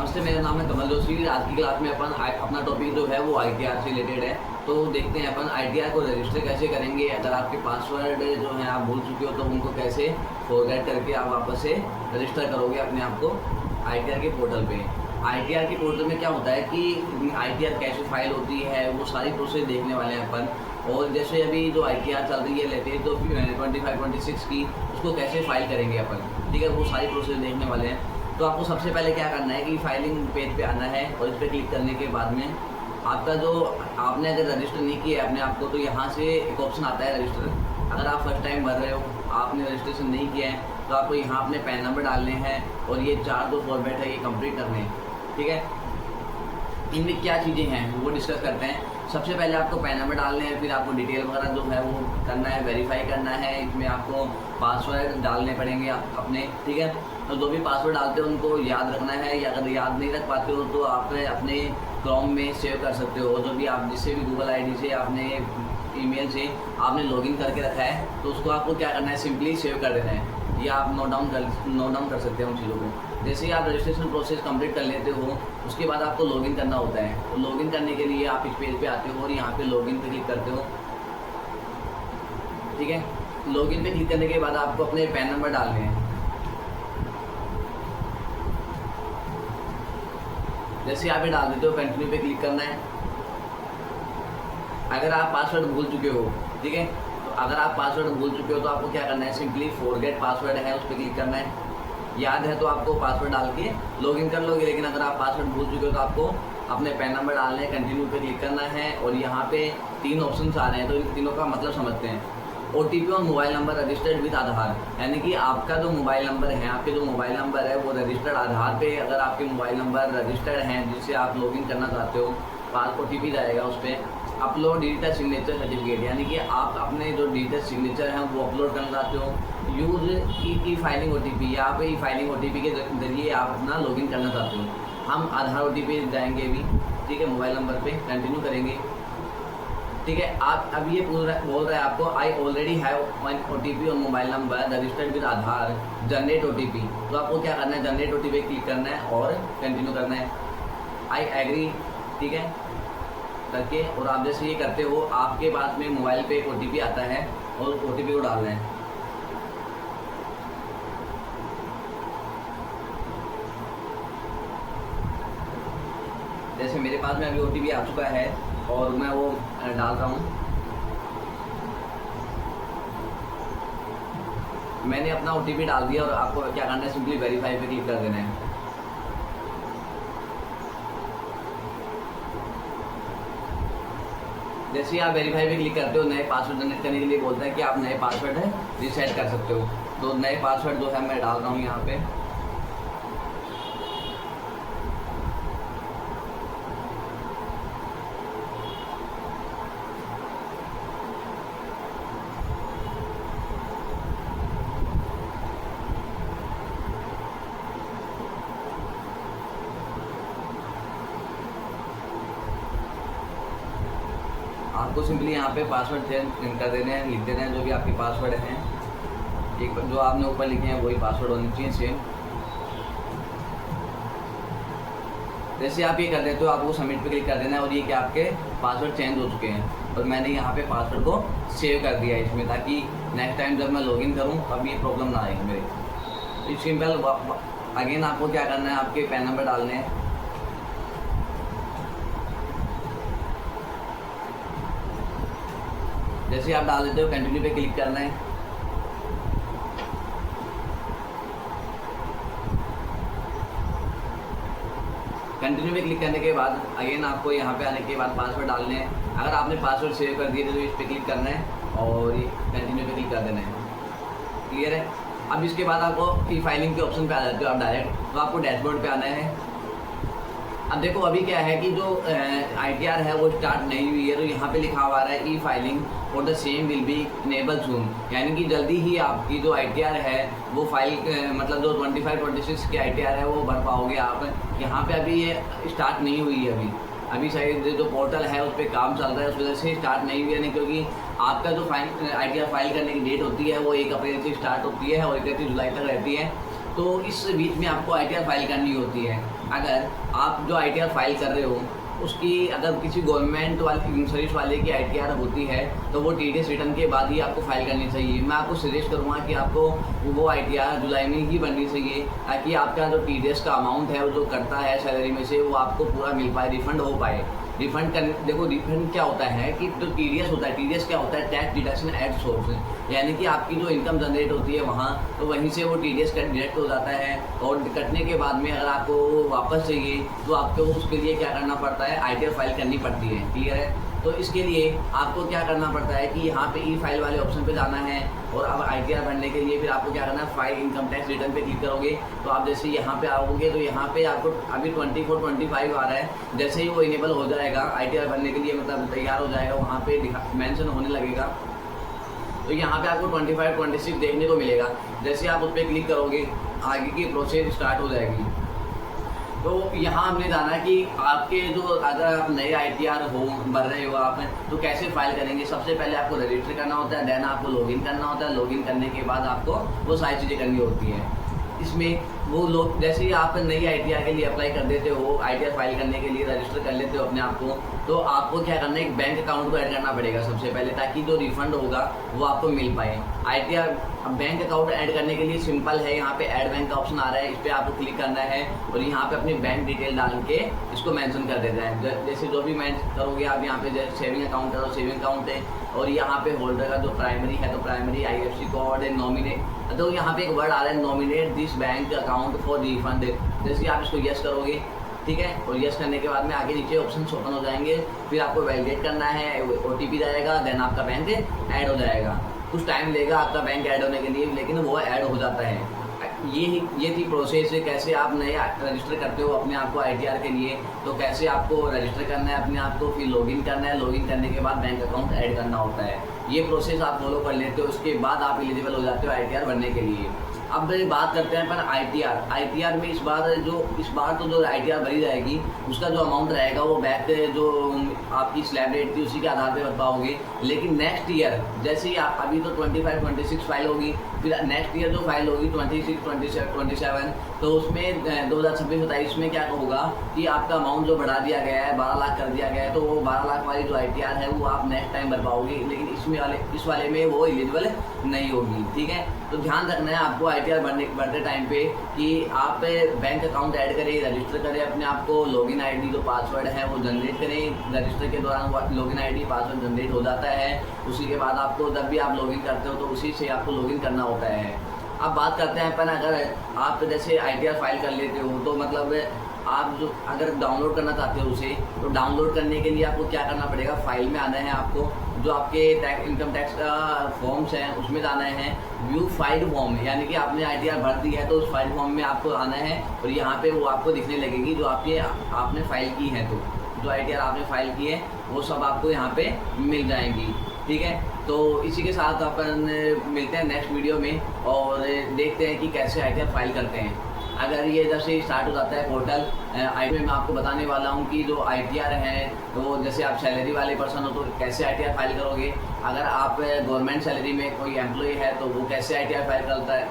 नमस्ते, मेरा नाम है कमल जोशी। आज की क्लास में अपन अपना टॉपिक जो है वो ITR से रिलेटेड है। तो देखते हैं अपन ITR को रजिस्टर कैसे करेंगे। अगर आपके पासवर्ड जो है आप भूल चुके हो तो उनको कैसे फॉरगेट करके आप वापस से रजिस्टर करोगे अपने आप को ITR के पोर्टल पे। ITR के पोर्टल में क्या होता है कि ITR कैसे फाइल होती है वो सारी प्रोसेस देखने वाले हैं अपन। और जैसे अभी जो ITR चल रही है लेटेस्ट तो 25-26 की, उसको कैसे फाइल करेंगे अपन, ठीक है, वो सारी प्रोसेस देखने वाले हैं। तो आपको सबसे पहले क्या करना है कि फाइलिंग पेज पे आना है और इस पर क्लिक करने के बाद में आपका जो आपने अगर रजिस्टर नहीं किया है अपने आप को तो यहाँ से एक ऑप्शन आता है रजिस्टर। अगर आप फर्स्ट टाइम भर रहे हो, आपने रजिस्ट्रेशन नहीं किया है तो आपको यहाँ अपने पैन नंबर डालने हैं और ये 4 जो फॉर्मेट है ये कंप्लीट करने हैं, ठीक है। इनमें क्या चीज़ें हैं वो डिस्कस करते हैं। सबसे पहले आपको पैन नंबर डालने हैं, फिर आपको डिटेल वगैरह जो है वो करना है, वेरीफाई करना है। इसमें आपको पासवर्ड डालने पड़ेंगे अपने, ठीक है। तो जो भी पासवर्ड डालते हो उनको याद रखना है, या अगर याद नहीं रख पाते हो तो आप अपने क्रोम में सेव कर सकते हो। जो भी आप जिससे भी गूगल ID से आपने ईमेल से आपने लॉगिन करके रखा है तो उसको आपको क्या करना है, सिंपली सेव कर देना है, या आप नोट डाउन कर सकते हैं उन चीज़ों को। जैसे ही आप रजिस्ट्रेशन प्रोसेस कंप्लीट कर लेते हो उसके बाद आपको लॉगिन करना होता है। तो लॉगिन करने के लिए आप इस पेज पे आते हो और यहाँ पे लॉगिन पे क्लिक करते हो, ठीक है। लॉगिन पे क्लिक करने के बाद आपको अपने पैन नंबर डालने हैं। जैसे आप ये डाल देते हो कंटिन्यू पे क्लिक करना है। अगर आप पासवर्ड भूल चुके हो, ठीक है, तो अगर आप पासवर्ड भूल चुके हो तो आपको क्या करना है, सिंपली फॉरगेट पासवर्ड है उस पर क्लिक करना है। याद है तो आपको पासवर्ड डाल के लॉगिन कर लोगे, लेकिन अगर आप पासवर्ड भूल चुके हो तो आपको अपने पैन नंबर डालना है, कंटिन्यू पे क्लिक करना है। और यहाँ पे 3 ऑप्शन आ रहे हैं तो इन तीनों का मतलब समझते हैं। OTP और मोबाइल नंबर रजिस्टर्ड विद आधार, यानी कि आपका जो मोबाइल नंबर है, आपके जो मोबाइल नंबर है वो रजिस्टर्ड आधार पे, अगर आपके मोबाइल नंबर रजिस्टर्ड हैं जिससे आप लॉगिन करना चाहते हो, पास OTP जाएगा उस पर। अपलोड डिजिटल सिग्नेचर सर्टिफिकेट, यानी कि आप अपने जो डिजिटल सिग्नेचर हैं वो अपलोड करना चाहते हो। यूज ई फाइलिंग OTP, या आप ई फाइलिंग OTP के जरिए आप अपना लॉगिन करना चाहते हो। हम आधार OTP जाएंगे अभी, ठीक है, मोबाइल नंबर पे कंटिन्यू करेंगे, ठीक है। आप अब ये बोल रहा है आपको I already have one OTP और mobile number registered with Aadhaar, generate OTP। तो आपको क्या करना है, जनरेट OTP क्लिक करना है और कंटिन्यू करना है, आई एग्री, ठीक है, करके। और आप जैसे ये करते हो आपके पास में मोबाइल पे एक OTP आता है और OTP को डालना है। जैसे मेरे पास में अभी OTP आ चुका है और मैं वो डाल रहा हूँ। मैंने अपना OTP डाल दिया और आपको क्या करना है, सिंपली वेरीफाई पे क्लिक कर देना है। जैसे ही आप वेरीफाई पे क्लिक करते हो, नए पासवर्ड जनरेट करने के लिए बोलता है कि आप नए पासवर्ड है रीसेट कर सकते हो। तो नए पासवर्ड जो है मैं डाल रहा हूँ यहाँ पे। आपको सिंपली यहाँ पे पासवर्ड चेंज कर देने हैं, लिख देना है जो भी आपके पासवर्ड हैं। एक जो आपने ऊपर लिखे हैं वही पासवर्ड होने चाहिए सेम। जैसे आप ये कर देते हो आपको सबमिट पे क्लिक कर देना है और ये क्या आपके पासवर्ड चेंज हो चुके हैं। और मैंने यहाँ पे पासवर्ड को सेव कर दिया है इसमें, ताकि नेक्स्ट टाइम जब मैं लॉगिन करूँ तब ये प्रॉब्लम ना आए मेरे। सिंपल अगेन आपको क्या करना है, आपके पैन नंबर डालने हैं। जैसे आप डाल देते हो कंटिन्यू पे क्लिक करना है। कंटिन्यू पे क्लिक करने के बाद अगेन आपको यहाँ पे आने के बाद पासवर्ड डालने हैं। अगर आपने पासवर्ड सेव कर दिए तो इस पर क्लिक करना है और ये कंटिन्यू पे क्लिक कर देना है, क्लियर है। अब इसके बाद आपको ई फाइलिंग के ऑप्शन पे आ जाते हो आप डायरेक्ट, तो आपको डैशबोर्ड पे आना है। अब देखो अभी क्या है कि जो ITR है वो स्टार्ट नहीं हुई है, तो यहाँ पे लिखा हुआ है ई फाइलिंग और the same will be enable soon, यानी कि जल्दी ही आपकी जो ITR है वो फाइल मतलब जो 25-26 की ITR है वो भर पाओगे आप। यहाँ पे अभी ये स्टार्ट नहीं हुई है अभी शायद जो पोर्टल है उस पर काम चल रहा है, उस वजह से स्टार्ट नहीं हुई है। नहीं, क्योंकि आपका जो ITR फाइल करने की डेट होती है वो 1 अप्रैल से स्टार्ट होती है और 31 जुलाई तक रहती है। तो इस बीच में आपको ITR फाइल करनी होती है। अगर आप जो ITR फाइल कर रहे हो उसकी अगर किसी गवर्नमेंट वाली सर्विस वाले की ITR होती है तो वो TDS रिटर्न के बाद ही आपको फाइल करनी चाहिए। मैं आपको सजेस्ट करूँगा कि आपको वो ITR जुलाई में ही बननी चाहिए, ताकि आपका जो TDS का अमाउंट है वो जो कटता है सैलरी में से वो आपको पूरा मिल पाए, रिफंड हो पाए। रिफंड करने देखो, रिफंड क्या होता है कि जो TDS होता है, TDS क्या होता है, टैक्स डिडक्शन एट सोर्स, यानी कि आपकी जो इनकम जनरेट होती है वहाँ, तो वहीं से वो TDS कट डिडक्ट हो जाता है। और कटने के बाद में अगर आपको वापस चाहिए तो आपको उसके लिए क्या करना पड़ता है, ITR फाइल करनी पड़ती है। क्लियर है? तो इसके लिए आपको क्या करना पड़ता है कि यहाँ पे ई फाइल वाले ऑप्शन पे जाना है, और अब ITR भरने के लिए फिर आपको क्या करना है, फाइल इनकम टैक्स रिटर्न पे क्लिक करोगे। तो आप जैसे यहाँ पे आओगे तो यहाँ पे आपको अभी 24-25 आ रहा है। जैसे ही वो इनेबल हो जाएगा ITR भरने के लिए, मतलब तैयार हो जाएगा, वहाँ पे मेंशन होने लगेगा, तो यहाँ पे आपको 25-26 देखने को मिलेगा। जैसे आप उस पर क्लिक करोगे आगे की प्रोसेस स्टार्ट हो जाएगी। तो यहाँ हमने जाना कि आपके जो अगर आप नए ITR हो भर रहे हो आप, तो कैसे फाइल करेंगे। सबसे पहले आपको रजिस्टर करना होता है, देन आपको लॉगिन करना होता है। लॉगिन करने के बाद आपको वो सारी चीज़ें करनी होती है। इसमें वो लोग जैसे ही आप नई ITR के लिए अप्लाई कर देते हो, ITR फाइल करने के लिए रजिस्टर कर लेते हो अपने आप को, तो आपको क्या करना है, एक बैंक अकाउंट को ऐड करना पड़ेगा सबसे पहले, ताकि जो रिफंड होगा वो आपको मिल पाए। ITR बैंक अकाउंट ऐड करने के लिए सिंपल है, यहाँ पे ऐड बैंक का ऑप्शन आ रहा है, इस पर आपको क्लिक करना है और यहाँ पे अपनी बैंक डिटेल डाल के इसको मेंशन कर देना है। जैसे जो भी मेंशन करोगे आप यहाँ पे, जैसे सेविंग अकाउंट है तो सेविंग अकाउंट है, और यहाँ पे होल्डर का जो प्राइमरी है तो प्राइमरी, IFSC कोड है, नॉमिनेट, तो यहाँ पे एक वर्ड आ रहा है nominate this bank account for refund. जैसे आप इसको यस करोगे, ठीक है, और यस करने के बाद में आगे नीचे ऑप्शन ओपन हो जाएंगे। फिर आपको वैलिडेट करना है, OTP जाएगा, देन आपका बैंक ऐड हो जाएगा। कुछ टाइम लेगा आपका बैंक ऐड होने के लिए, लेकिन वो ऐड हो जाता है। ये थी प्रोसेस है, कैसे आप नए रजिस्टर करते हो अपने आप को ITR के लिए। तो कैसे आपको रजिस्टर करना है अपने आप को, फिर लॉगिन करना है, लॉगिन करने के बाद बैंक अकाउंट ऐड करना होता है। ये प्रोसेस आप फॉलो कर लेते हो, उसके बाद आप एलिजिबल हो जाते हो ITR बनने के लिए। अब बात करते हैं पर ITR में इस बार तो जो ITR भरी जाएगी उसका जो अमाउंट रहेगा वो बैक जो आपकी स्लैब रेट थी उसी के आधार पे भर पाओगे। लेकिन नेक्स्ट ईयर जैसे ही आप अभी तो 25-26 फाइल होगी, फिर नेक्स्ट ईयर जो फाइल होगी 26-27, तो उसमें 2026-27 में क्या होगा कि आपका अमाउंट जो बढ़ा दिया गया है, 12 लाख कर दिया गया है, तो वो 12 लाख वाली जो ITR है वो आप नेक्स्ट टाइम भर पाओगे। लेकिन इस वाले में वो एलिजिबल नहीं होगी। ठीक है, तो ध्यान रखना है आपको ITR भरते टाइम पे कि आप बैंक अकाउंट ऐड करें, रजिस्टर करें अपने आप को, लॉगिन ID जो पासवर्ड है वो जनरेट करें। रजिस्टर के दौरान लॉगिन ID पासवर्ड जनरेट हो जाता है। उसी के बाद आपको जब भी आप लॉगिन करते हो तो उसी से आपको लॉगिन करना होता है। अब बात करते हैं अपन, अगर आप जैसे ITR फाइल कर लेते हो तो मतलब आप जो अगर डाउनलोड करना चाहते हो उसे, तो डाउनलोड करने के लिए आपको क्या करना पड़ेगा, फाइल में आना है आपको, जो आपके इनकम टैक्स का फॉर्म्स हैं उसमें जाना है, व्यू फाइल फॉर्म, यानी कि आपने ITR भर दी है तो उस फाइल फॉर्म में आपको आना है, और यहाँ पे वो आपको दिखने लगेगी जो आपने फाइल की है। तो जो ITR आपने फाइल की है वो सब आपको यहाँ पे मिल जाएंगी। ठीक है, तो इसी के साथ अपन मिलते हैं नेक्स्ट वीडियो में और देखते हैं कि कैसे ITR फाइल करते हैं। अगर ये जैसे स्टार्ट हो जाता है पोर्टल ITR में, मैं आपको बताने वाला हूँ कि जो ITR है, तो जैसे आप सैलरी वाले पर्सन हो तो कैसे ITR फाइल करोगे। अगर आप गवर्नमेंट सैलरी में कोई एम्प्लॉय है तो वो कैसे ITR फाइल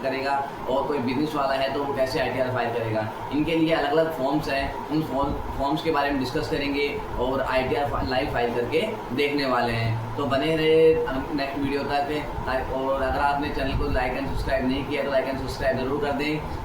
करेगा, और कोई बिजनेस वाला है तो वो कैसे ITR फाइल करेगा। इनके लिए अलग अलग फॉर्म्स हैं, उन फॉर्म्स के बारे में डिस्कस करेंगे और ITR लाइव फाइल करके देखने वाले हैं। तो बने रहे नेक्स्ट वीडियो तक। और अगर आपने चैनल को लाइक एंड सब्सक्राइब नहीं किया तो लाइक एंड सब्सक्राइब जरूर कर दें।